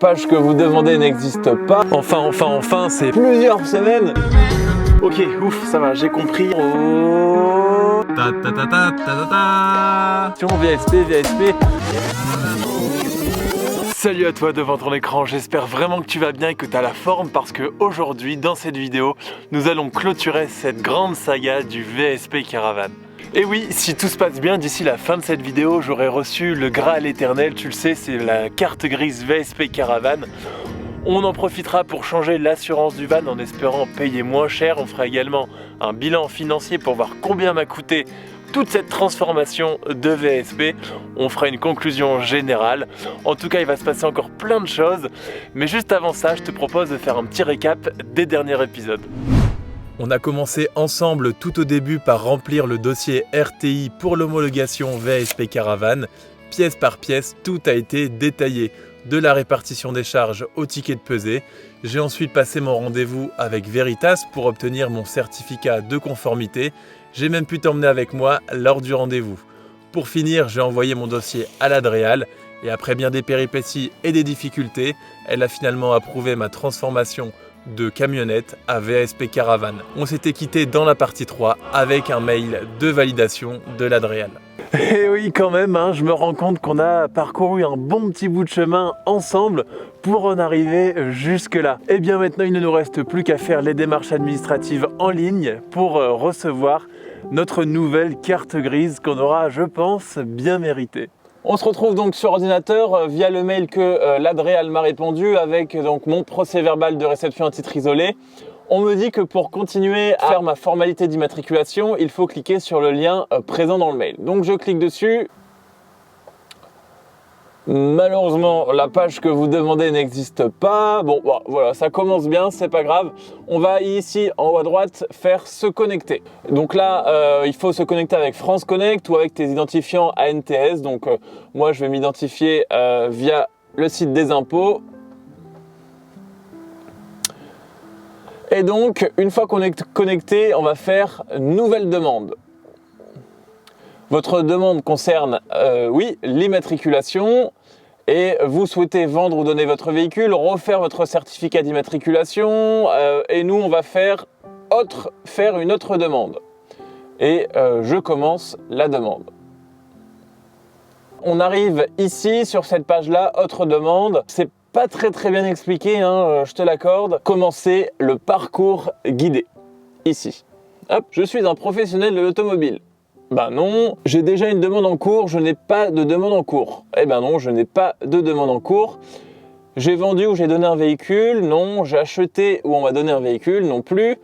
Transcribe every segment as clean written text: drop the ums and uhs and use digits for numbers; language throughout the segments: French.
Page que vous demandez n'existe pas. Enfin, c'est plusieurs semaines. Ok, ouf, ça va, j'ai compris. Oh. VSP. Salut à toi devant ton écran, j'espère vraiment que tu vas bien et que tu as la forme parce que aujourd'hui, dans cette vidéo, nous allons clôturer cette grande saga du VSP Caravan. Et oui, si tout se passe bien, d'ici la fin de cette vidéo, j'aurai reçu le Graal éternel, tu le sais, c'est la carte grise VSP Caravan. On en profitera pour changer l'assurance du van en espérant payer moins cher. On fera également un bilan financier pour voir combien m'a coûté toute cette transformation de VSP. On fera une conclusion générale. En tout cas, il va se passer encore plein de choses. Mais juste avant ça, je te propose de faire un petit récap des derniers épisodes. On a commencé ensemble tout au début par remplir le dossier RTI pour l'homologation VSP Caravan. Pièce par pièce, tout a été détaillé. De la répartition des charges au ticket de pesée. J'ai ensuite passé mon rendez-vous avec Veritas pour obtenir mon certificat de conformité. J'ai même pu t'emmener avec moi lors du rendez-vous. Pour finir, j'ai envoyé mon dossier à la DREAL et après bien des péripéties et des difficultés, elle a finalement approuvé ma transformation de camionnette à VSP Caravan. On s'était quitté dans la partie 3 avec un mail de validation de la DREAL. Et oui, quand même, je me rends compte qu'on a parcouru un bon petit bout de chemin ensemble pour en arriver jusque-là. Et bien maintenant, il ne nous reste plus qu'à faire les démarches administratives en ligne pour recevoir notre nouvelle carte grise qu'on aura, je pense, bien méritée. On se retrouve donc sur ordinateur via le mail que la DREAL m'a répondu avec donc mon procès-verbal de réception à titre isolé. On me dit que pour continuer à faire ma formalité d'immatriculation, il faut cliquer sur le lien présent dans le mail. Donc je clique dessus. Malheureusement, la page que vous demandez n'existe pas. Bon, voilà, ça commence bien, c'est pas grave. On va ici, en haut à droite, faire se connecter. Donc là, il faut se connecter avec France Connect ou avec tes identifiants ANTS. Donc moi, je vais m'identifier via le site des impôts. Et donc, une fois qu'on est connecté, on va faire nouvelle demande. Votre demande concerne, oui, l'immatriculation et vous souhaitez vendre ou donner votre véhicule, refaire votre certificat d'immatriculation et nous, on va faire une autre demande. Et je commence la demande. On arrive ici, sur cette page-là, autre demande. C'est pas très bien expliqué, je te l'accorde. Commencer le parcours guidé. Ici. Hop, je suis un professionnel de l'automobile. Ben non, j'ai déjà une demande en cours, je n'ai pas de demande en cours. Eh ben non, je n'ai pas de demande en cours. J'ai vendu ou j'ai donné un véhicule, non. J'ai acheté ou on m'a donné un véhicule, non plus.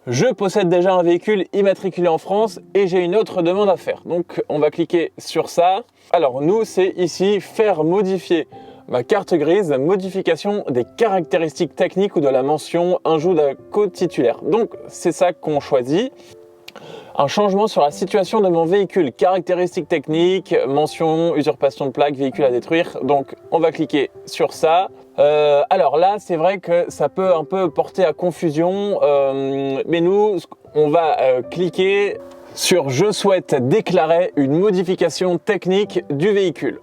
Je possède déjà un véhicule immatriculé en France et j'ai une autre demande à faire. Donc on va cliquer sur ça. Alors nous, c'est ici faire modifier ma carte grise, modification des caractéristiques techniques ou de la mention ajout d'un code titulaire. Donc c'est ça qu'on choisit. Un changement sur la situation de mon véhicule, caractéristiques techniques, mention, usurpation de plaque, véhicule à détruire. Donc on va cliquer sur ça. Alors là, c'est vrai que ça peut un peu porter à confusion, mais nous, on va cliquer sur « Je souhaite déclarer une modification technique du véhicule ».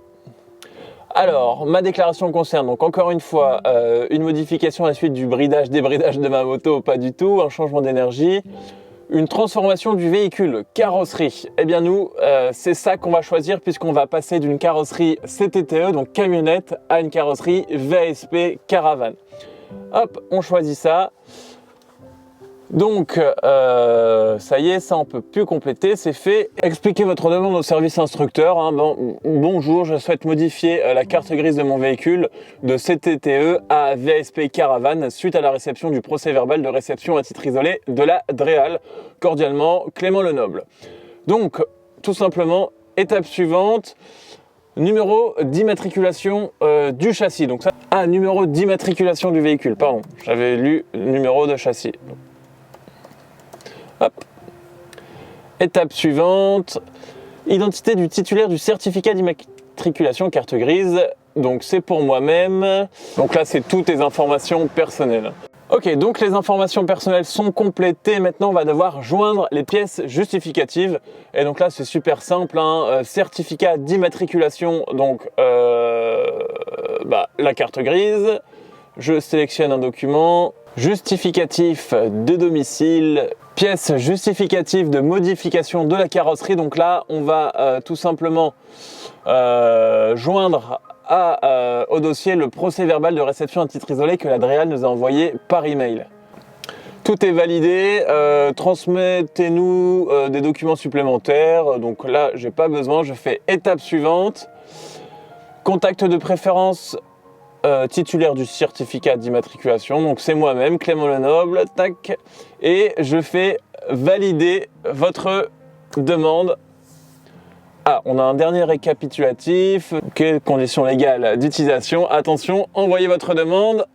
Alors, ma déclaration concerne donc encore une fois une modification à la suite du bridage, débridage de ma moto, pas du tout, un changement d'énergie. Une transformation du véhicule, carrosserie. Eh bien nous, c'est ça qu'on va choisir puisqu'on va passer d'une carrosserie CTTE, donc camionnette, à une carrosserie VSP Caravan. Hop, on choisit ça. Donc, ça y est, ça on peut plus compléter, c'est fait. Expliquez votre demande au service instructeur. Bonjour, je souhaite modifier la carte grise de mon véhicule de CTTE à VSP Caravan suite à la réception du procès-verbal de réception à titre isolé de la DREAL. Cordialement, Clément Lenoble. Donc, tout simplement, étape suivante, numéro d'immatriculation du châssis. Donc ça, numéro d'immatriculation du véhicule, pardon. J'avais lu numéro de châssis. Hop. Étape suivante, identité du titulaire du certificat d'immatriculation carte grise. Donc c'est pour moi-même. Donc là, c'est toutes les informations personnelles. Ok, donc les informations personnelles sont complétées. Maintenant, on va devoir joindre les pièces justificatives. Et donc là, c'est super simple. Certificat d'immatriculation, donc la carte grise, je sélectionne un document, justificatif de domicile, pièce justificative de modification de la carrosserie. Donc là, on va tout simplement joindre au dossier le procès verbal de réception à titre isolé que l'Adréal nous a envoyé par email. Tout est validé, transmettez-nous des documents supplémentaires. Donc là, j'ai pas besoin, je fais étape suivante. Contact de préférence titulaire du certificat d'immatriculation, donc c'est moi-même, Clément Lenoble, tac, et je fais valider votre demande. Ah, on a un dernier récapitulatif, quelles conditions légales d'utilisation, attention, envoyez votre demande.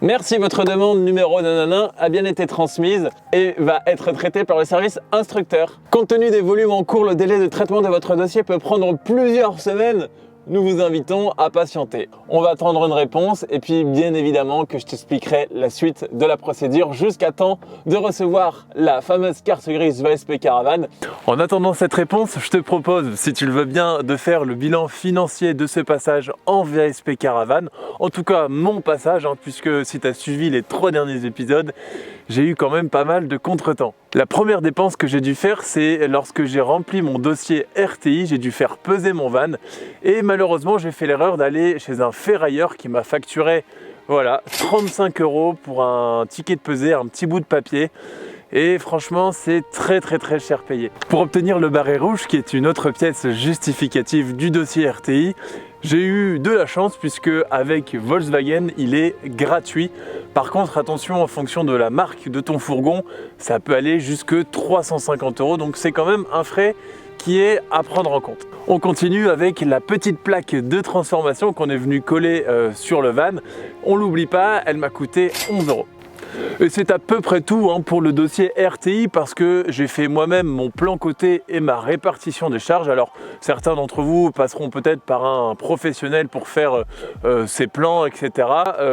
Merci, votre demande numéro nanana a bien été transmise et va être traitée par le service instructeur. Compte tenu des volumes en cours, le délai de traitement de votre dossier peut prendre plusieurs semaines. Nous vous invitons à patienter. On va attendre une réponse et puis bien évidemment que je t'expliquerai la suite de la procédure jusqu'à temps de recevoir la fameuse carte grise VSP Caravane. En attendant cette réponse, je te propose, si tu le veux bien, de faire le bilan financier de ce passage en VSP Caravane. En tout cas, mon passage, puisque si tu as suivi les 3 derniers épisodes, j'ai eu quand même pas mal de contretemps. La première dépense que j'ai dû faire, c'est lorsque j'ai rempli mon dossier RTI, j'ai dû faire peser mon van et malheureusement j'ai fait l'erreur d'aller chez un ferrailleur qui m'a facturé 35 € pour un ticket de pesée, un petit bout de papier. Et franchement, c'est très cher payé. Pour obtenir le barré rouge, qui est une autre pièce justificative du dossier RTI, j'ai eu de la chance puisque avec Volkswagen, il est gratuit. Par contre, attention, en fonction de la marque de ton fourgon, ça peut aller jusque 350 €. Donc c'est quand même un frais qui est à prendre en compte. On continue avec la petite plaque de transformation qu'on est venu coller sur le van. On l'oublie pas, elle m'a coûté 11 €. Et c'est à peu près tout pour le dossier RTI parce que j'ai fait moi-même mon plan côté et ma répartition des charges. Alors certains d'entre vous passeront peut-être par un professionnel pour faire ces plans, etc.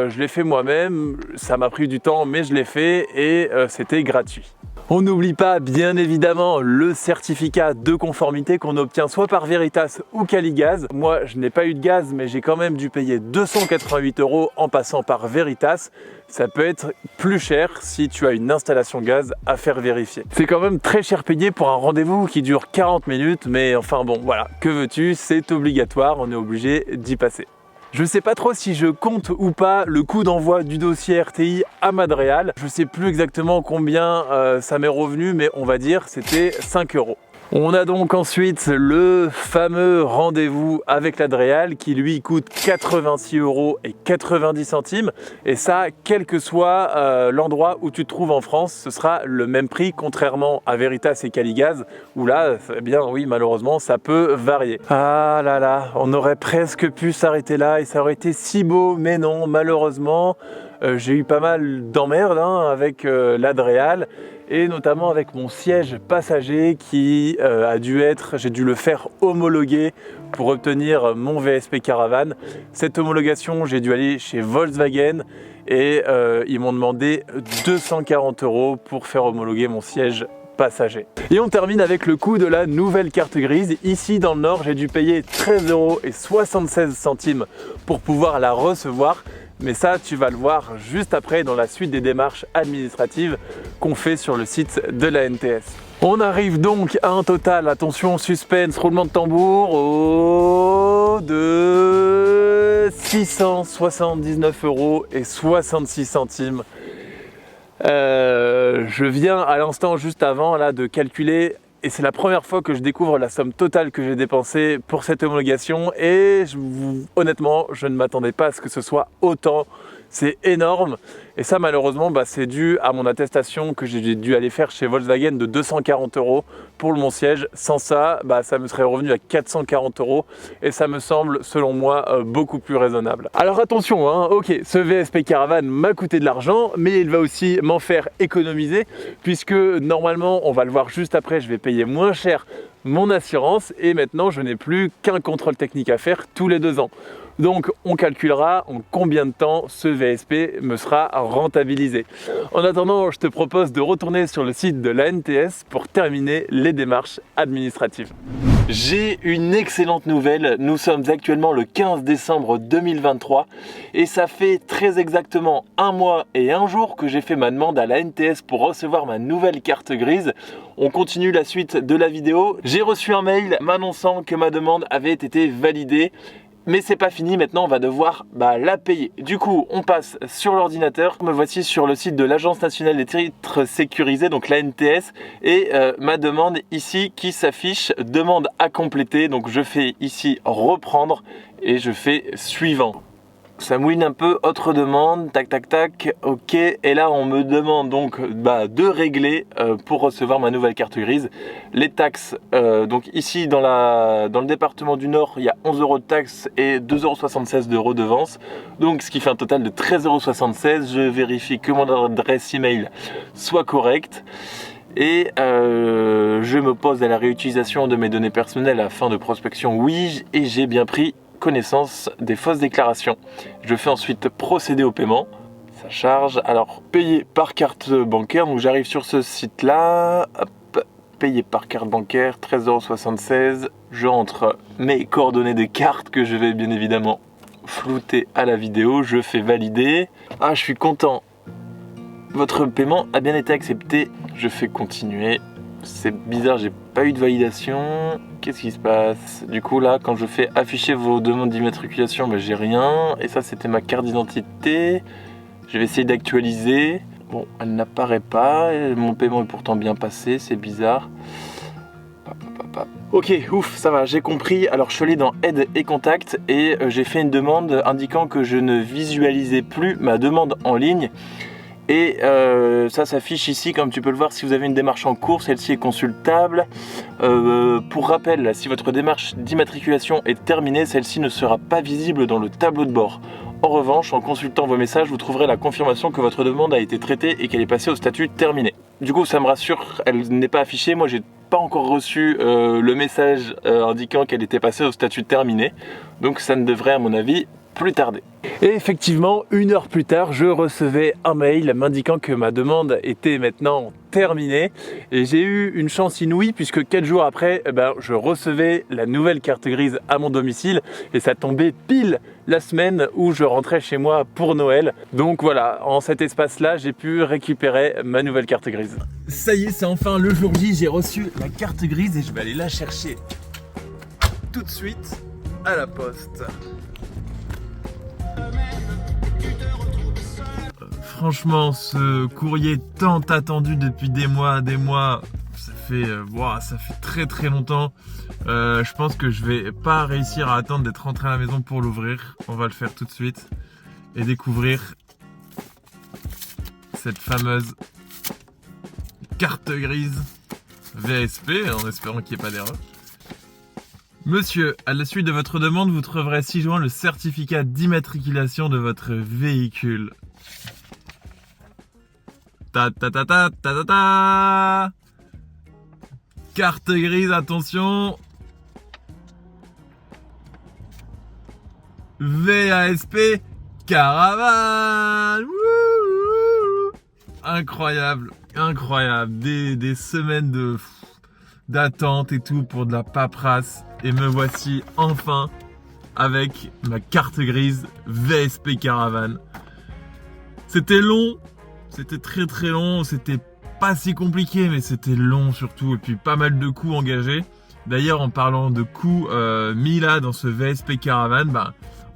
Je l'ai fait moi-même, ça m'a pris du temps mais je l'ai fait et c'était gratuit. On n'oublie pas bien évidemment le certificat de conformité qu'on obtient soit par Veritas ou Caligaz. Moi je n'ai pas eu de gaz mais j'ai quand même dû payer 288 € en passant par Veritas. Ça peut être plus cher si tu as une installation gaz à faire vérifier. C'est quand même très cher payé pour un rendez-vous qui dure 40 minutes mais enfin bon voilà, que veux-tu, c'est obligatoire, on est obligé d'y passer. Je ne sais pas trop si je compte ou pas le coût d'envoi du dossier RTI à Madréal. Je ne sais plus exactement combien ça m'est revenu, mais on va dire c'était 5 €. On a donc ensuite le fameux rendez-vous avec l'Adréal qui lui coûte 86,90 € et ça, quel que soit l'endroit où tu te trouves en France, ce sera le même prix contrairement à Veritas et Caligaz où là, eh bien oui, malheureusement, ça peut varier. Ah là là, on aurait presque pu s'arrêter là et ça aurait été si beau, mais non, malheureusement, j'ai eu pas mal d'emmerdes avec l'Adréal et notamment avec mon siège passager qui j'ai dû le faire homologuer pour obtenir mon VSP Caravane. Cette homologation, j'ai dû aller chez Volkswagen et ils m'ont demandé 240 € pour faire homologuer mon siège passager. Et on termine avec le coût de la nouvelle carte grise. Ici dans le Nord, j'ai dû payer 13,76 € pour pouvoir la recevoir. Mais ça, tu vas le voir juste après dans la suite des démarches administratives qu'on fait sur le site de la NTS. On arrive donc à un total, attention, suspense, roulement de tambour, de 679,66 €. Je viens à l'instant juste avant là, de calculer et c'est la première fois que je découvre la somme totale que j'ai dépensée pour cette homologation et honnêtement, je ne m'attendais pas à ce que ce soit autant. C'est énorme et ça malheureusement c'est dû à mon attestation que j'ai dû aller faire chez Volkswagen de 240 € pour mon siège. Sans ça, ça me serait revenu à 440 € et ça me semble selon moi beaucoup plus raisonnable. Alors attention, ok, ce VSP Caravane m'a coûté de l'argent mais il va aussi m'en faire économiser puisque normalement, on va le voir juste après, je vais payer moins cher mon assurance et maintenant je n'ai plus qu'un contrôle technique à faire tous les 2 ans. Donc on calculera en combien de temps ce VSP me sera rentabilisé. En attendant, je te propose de retourner sur le site de la NTS pour terminer les démarches administratives. J'ai une excellente nouvelle, nous sommes actuellement le 15 décembre 2023 et ça fait très exactement 1 mois et 1 jour que j'ai fait ma demande à la NTS pour recevoir ma nouvelle carte grise. On continue la suite de la vidéo. J'ai reçu un mail m'annonçant que ma demande avait été validée. Mais c'est pas fini, maintenant on va devoir la payer. Du coup, on passe sur l'ordinateur. Me voici sur le site de l'Agence nationale des titres sécurisés, donc la NTS, et ma demande ici qui s'affiche, demande à compléter. Donc je fais ici reprendre et je fais suivant. Ça mouline un peu, autre demande, tac tac tac, ok. Et là on me demande donc de régler pour recevoir ma nouvelle carte grise les taxes. Donc ici dans le département du Nord, il y a 11 € de taxes et 2,76 € de redevance. Donc ce qui fait un total de 13,76 €. Je vérifie que mon adresse email soit correcte. Et je me pose à la réutilisation de mes données personnelles à fin de prospection, oui, et j'ai bien pris connaissance des fausses déclarations. Je fais ensuite procéder au paiement. Ça charge. Alors, payer par carte bancaire. Donc, j'arrive sur ce site-là. Hop, payer par carte bancaire, 13,76 €. Je rentre mes coordonnées de carte que je vais bien évidemment flouter à la vidéo. Je fais valider. Ah, je suis content. Votre paiement a bien été accepté. Je fais continuer. C'est bizarre, j'ai pas eu de validation. Qu'est-ce qui se passe? Du coup là, quand je fais afficher vos demandes d'immatriculation, j'ai rien. Et ça, c'était ma carte d'identité. Je vais essayer d'actualiser. Bon, elle n'apparaît pas. Mon paiement est pourtant bien passé, c'est bizarre. Ok, ouf, ça va, j'ai compris. Alors je suis allé dans aide et contact et j'ai fait une demande indiquant que je ne visualisais plus ma demande en ligne. Et ça s'affiche ici, comme tu peux le voir, si vous avez une démarche en cours, celle-ci est consultable. Pour rappel, si votre démarche d'immatriculation est terminée, celle-ci ne sera pas visible dans le tableau de bord. En revanche, en consultant vos messages, vous trouverez la confirmation que votre demande a été traitée et qu'elle est passée au statut terminé. Du coup, ça me rassure, elle n'est pas affichée. Moi, j'ai pas encore reçu le message indiquant qu'elle était passée au statut terminé. Donc ça ne devrait, à mon avis, plus tarder. Et effectivement, 1 heure plus tard, je recevais un mail m'indiquant que ma demande était maintenant terminée. Et j'ai eu une chance inouïe puisque 4 jours après, je recevais la nouvelle carte grise à mon domicile. Et ça tombait pile la semaine où je rentrais chez moi pour Noël. Donc voilà, en cet espace-là, j'ai pu récupérer ma nouvelle carte grise. Ça y est, c'est enfin le jour J. J'ai reçu la carte grise et je vais aller la chercher tout de suite à la poste. Franchement, ce courrier tant attendu depuis des mois, ça fait très très longtemps. Je pense que je vais pas réussir à attendre d'être rentré à la maison pour l'ouvrir. On va le faire tout de suite et découvrir cette fameuse carte grise VSP, en espérant qu'il n'y ait pas d'erreur. Monsieur, à la suite de votre demande, vous trouverez ci-joint le certificat d'immatriculation de votre véhicule. Carte grise, attention. VASP Caravane. Incroyable, incroyable. Des semaines d'attente et tout pour de la paperasse. Et me voici enfin avec ma carte grise VSP Caravane. C'était long. C'était très très long, c'était pas si compliqué, mais c'était long surtout, et puis pas mal de coûts engagés. D'ailleurs, en parlant de coûts mis là dans ce VSP Caravane,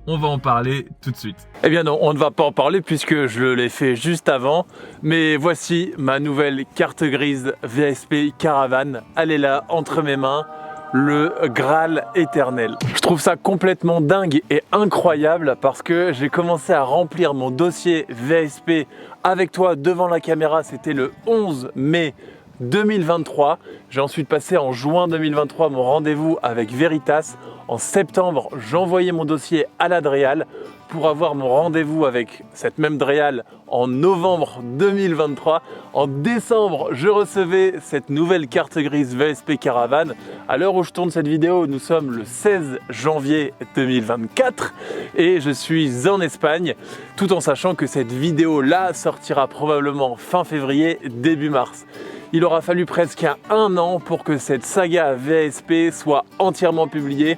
on va en parler tout de suite. Eh bien non, on ne va pas en parler puisque je l'ai fait juste avant, mais voici ma nouvelle carte grise VSP Caravane. Elle est là, entre mes mains. Le Graal éternel. Je trouve ça complètement dingue et incroyable parce que j'ai commencé à remplir mon dossier VSP avec toi devant la caméra, c'était le 11 mai 2023. J'ai ensuite passé en juin 2023 mon rendez-vous avec Veritas. En septembre, j'envoyais mon dossier à la DREAL pour avoir mon rendez-vous avec cette même DREAL en novembre 2023. En décembre, je recevais cette nouvelle carte grise VSP Caravane. À l'heure où je tourne cette vidéo, nous sommes le 16 janvier 2024 et je suis en Espagne, tout en sachant que cette vidéo-là sortira probablement fin février, début mars. Il aura fallu presque 1 an pour que cette saga VSP soit entièrement publiée.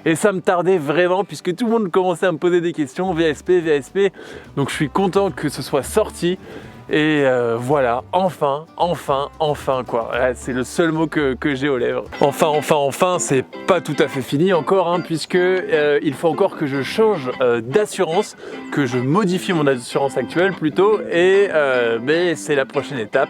Et ça me tardait vraiment puisque tout le monde commençait à me poser des questions, VSP. Donc je suis content que ce soit sorti. Et voilà, enfin quoi. Ouais, c'est le seul mot que j'ai aux lèvres. Enfin, c'est pas tout à fait fini encore, hein, puisque il faut encore que je change d'assurance, que je modifie mon assurance actuelle plutôt, et mais c'est la prochaine étape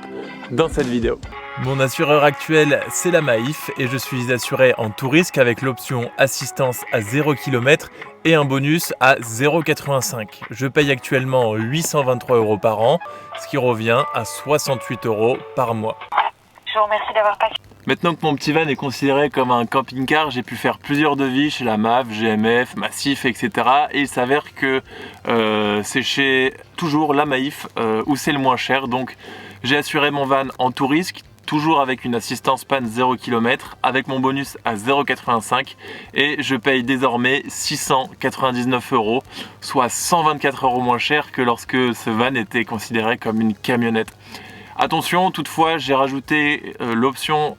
dans cette vidéo. Mon assureur actuel, c'est la Maif et je suis assuré en tout risque avec l'option assistance à 0 km et un bonus à 0,85. Je paye actuellement 823 € par an, ce qui revient à 68 € par mois. Je vous remercie d'avoir passé. Maintenant que mon petit van est considéré comme un camping-car, j'ai pu faire plusieurs devis chez la MAF, GMF, Massif, etc. Et il s'avère que c'est chez toujours la Maif où c'est le moins cher. Donc j'ai assuré mon van en tout risque, toujours avec une assistance panne 0 km, avec mon bonus à 0,85 et je paye désormais 699 €, soit 124 € moins cher que lorsque ce van était considéré comme une camionnette. Attention, toutefois, j'ai rajouté l'option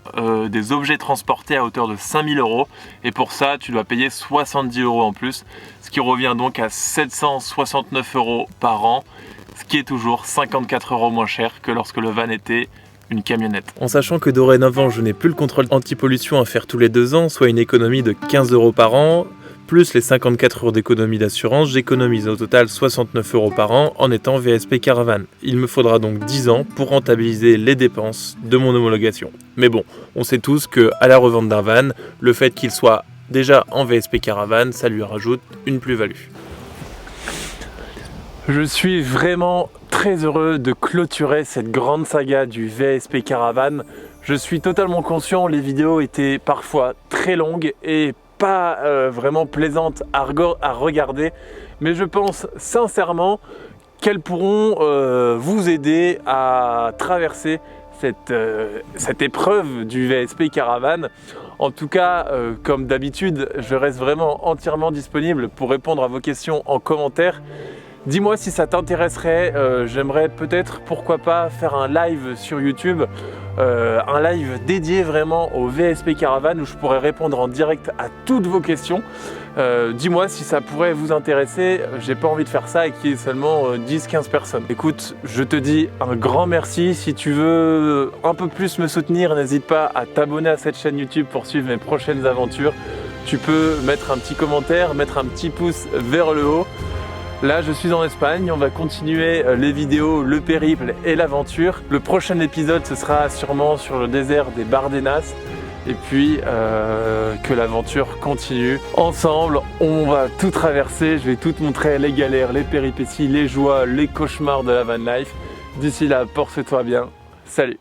des objets transportés à hauteur de 5000 € et pour ça, tu dois payer 70 € en plus, ce qui revient donc à 769 € par an, ce qui est toujours 54 € moins cher que lorsque le van était une camionnette. En sachant que dorénavant je n'ai plus le contrôle anti-pollution à faire tous les 2 ans, soit une économie de 15 € par an, plus les 54 € d'économie d'assurance, j'économise au total 69 € par an en étant VSP Caravan. Il me faudra donc 10 ans pour rentabiliser les dépenses de mon homologation. Mais bon, on sait tous que à la revente d'un van, le fait qu'il soit déjà en VSP Caravan, ça lui rajoute une plus-value. Je suis vraiment très heureux de clôturer cette grande saga du VSP Caravan. Je suis totalement conscient, les vidéos étaient parfois très longues et pas vraiment plaisantes à regarder, mais je pense sincèrement qu'elles pourront vous aider à traverser cette épreuve du VSP Caravan. En tout cas, comme d'habitude, je reste vraiment entièrement disponible pour répondre à vos questions en commentaire. Dis-moi si ça t'intéresserait, j'aimerais peut-être, pourquoi pas, faire un live sur YouTube, un live dédié vraiment au VSP Caravan où je pourrais répondre en direct à toutes vos questions. Dis-moi si ça pourrait vous intéresser, j'ai pas envie de faire ça et qu'il y ait seulement 10-15 personnes. Écoute, je te dis un grand merci. Si tu veux un peu plus me soutenir, n'hésite pas à t'abonner à cette chaîne YouTube pour suivre mes prochaines aventures. Tu peux mettre un petit commentaire, mettre un petit pouce vers le haut. Là, je suis en Espagne, on va continuer les vidéos, le périple et l'aventure. Le prochain épisode, ce sera sûrement sur le désert des Bardenas. Et puis, que l'aventure continue. Ensemble, on va tout traverser. Je vais tout te montrer, les galères, les péripéties, les joies, les cauchemars de la van life. D'ici là, porte-toi bien. Salut!